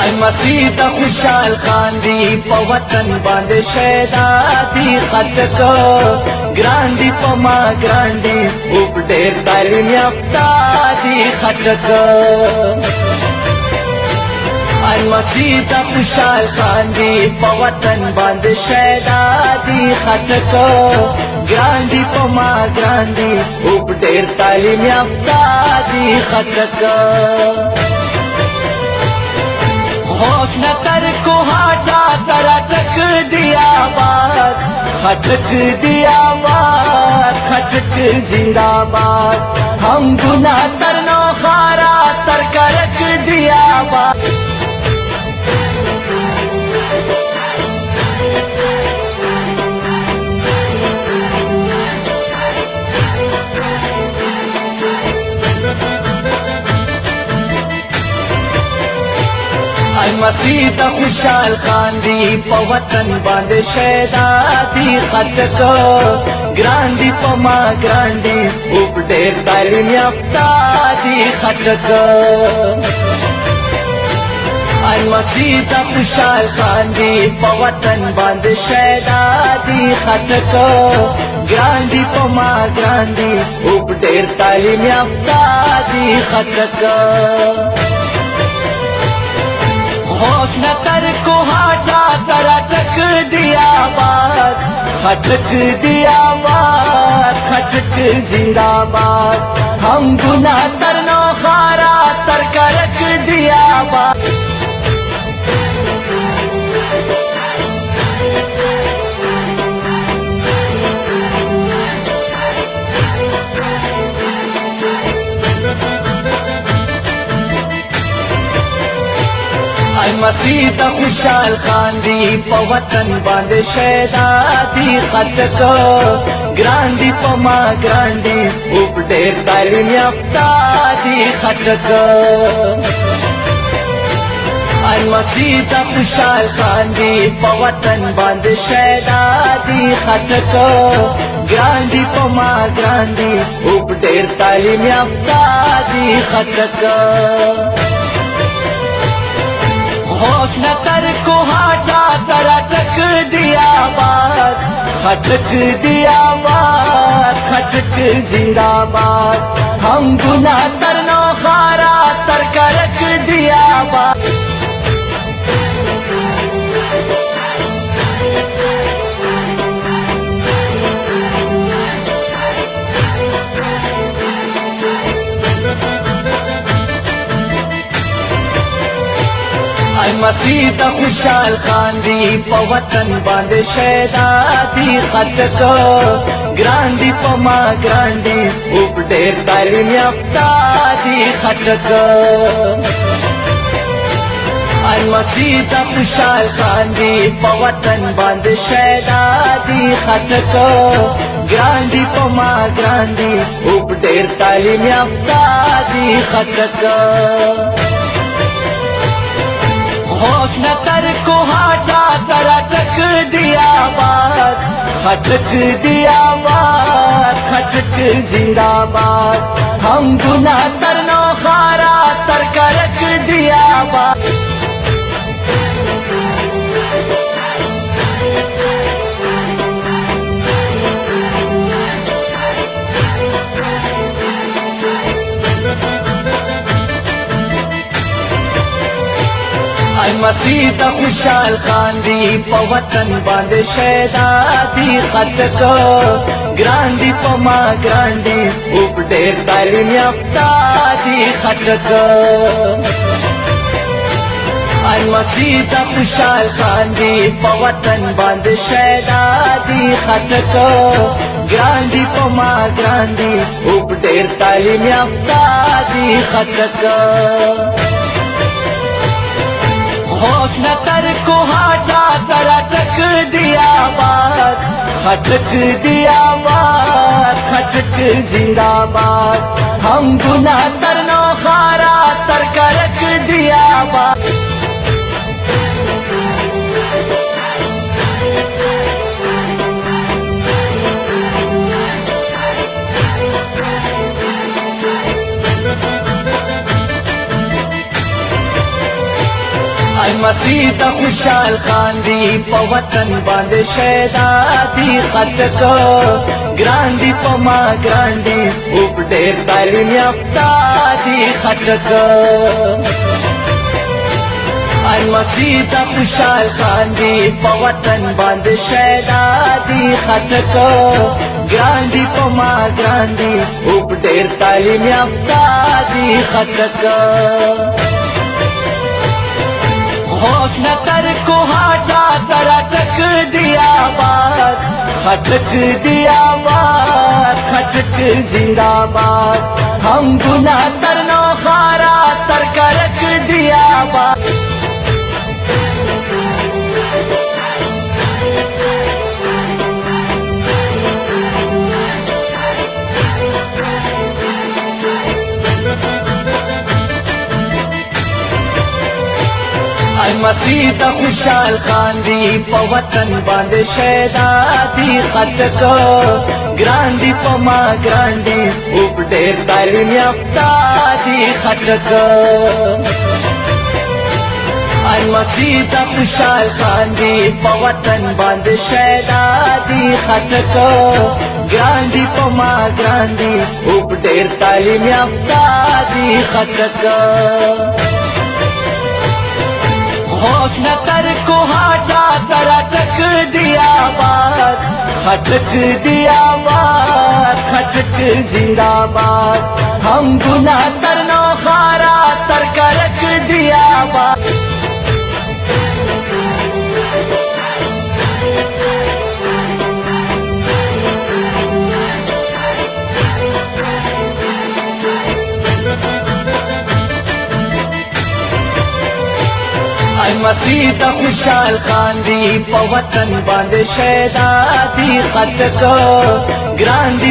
المسیح خوشحال خان دی په وطن باندې شهادتي خط کو ګران دی په ما ګران دی او ډېر تعلیم یافته دی خط کو المسیح خوشحال خان دی په وطن باندې شهادتي خط کو ګران دی په ما ګران دی او ډېر تعلیم یافته دی خط کو होश न कर को हाटा तरा तक दिया बात खटक दिया बात खटक जिंदाबाद हम गुना तरनो खारा तर करक दिया बात المسیح خوشحال خان دی په وطن باندې شهادتي خط کو ګران دی په ما ګران دی او ډېر تعلیم یافته دی خط کو المسیح خوشحال خان دی په وطن باندې شهادتي خط کو ګران دی په ما ګران دی او ډېر تعلیم یافته دی خط کو होश न कर को हाटा तरा तक दिया बात खटक दिया बात खटक जिंदाबाद हम गुना तरनो खारा तर करक दिया बात المسیح خوشحال خان دی په وطن باندې شهادتي خط کو ګران دی په ما ګران دی او ډېر تعلیم یافته دی خط کو المسیح خوشحال خان دی په وطن باندې شهادتي خط کو ګران دی په ما ګران دی او ډېر تعلیم یافته دی خط کو होश न कर को हाटा तरा तक दिया बात खटक दिया बात खटक जिंदाबाद हम गुना तरनो खारा तर करक दिया बात المسیح خوشحال خان دی په وطن باندې شهادتي خط کو ګران دی په ما ګران دی او ډېر تعلیم یافته دی خط کو المسیح خوشحال خان دی په وطن باندې شهادتي خط کو ګران دی په ما ګران دی او ډېر تعلیم یافته دی خط کو होश न कर को हाटा तरा तक दिया बात खटक दिया बात खटक जिंदाबाद हम गुना तरनो खारा तर करक दिया बात المسیح خوشحال خان دی په وطن باندې شهادتي خط کو ګران دی په ما ګران دی او ډېر تعلیم یافته دی خط کو المسیح خوشحال خان دی په وطن باندې شهادتي خط کو ګران دی په ما ګران دی او ډېر تعلیم یافته دی خط کو होश न कर को हाटा तरा तक दिया बात खटक दिया बात खटक जिंदाबाद हम गुना तरनो खारा तर करक दिया बात المسیح خوشحال خان دی په وطن باندې شهادتي خط کو ګران دی په ما ګران دی او ډېر تعلیم یافته دی خط کو المسیح خوشحال خان دی په وطن باندې شهادتي خط کو ګران دی په ما ګران دی او ډېر تعلیم یافته دی خط کو حسن تر کو ہاٹا ترا تک دیا باد خٹک دیا باد خٹک زندہ باد ہم گناہ تر نو خارا تر کرک دیا باد المسیح خوشحال خان دی په وطن باندې شهادتي خط کو ګران دی په ما ګران دی او ډېر تعلیم یافته دی خط کو المسیح خوشحال خان دی په وطن باندې شهادتي خط کو ګران دی په ما ګران دی او ډېر تعلیم یافته دی خط کو حسن تر کو ہاٹا ترا تک دیا باد خٹک دیا باد خٹک زندہ باد ہم گناہ تر نو خارا تر کرک دیا باد المسیح خوشحال خان دی په وطن باندې شهادتي خط کو ګران دی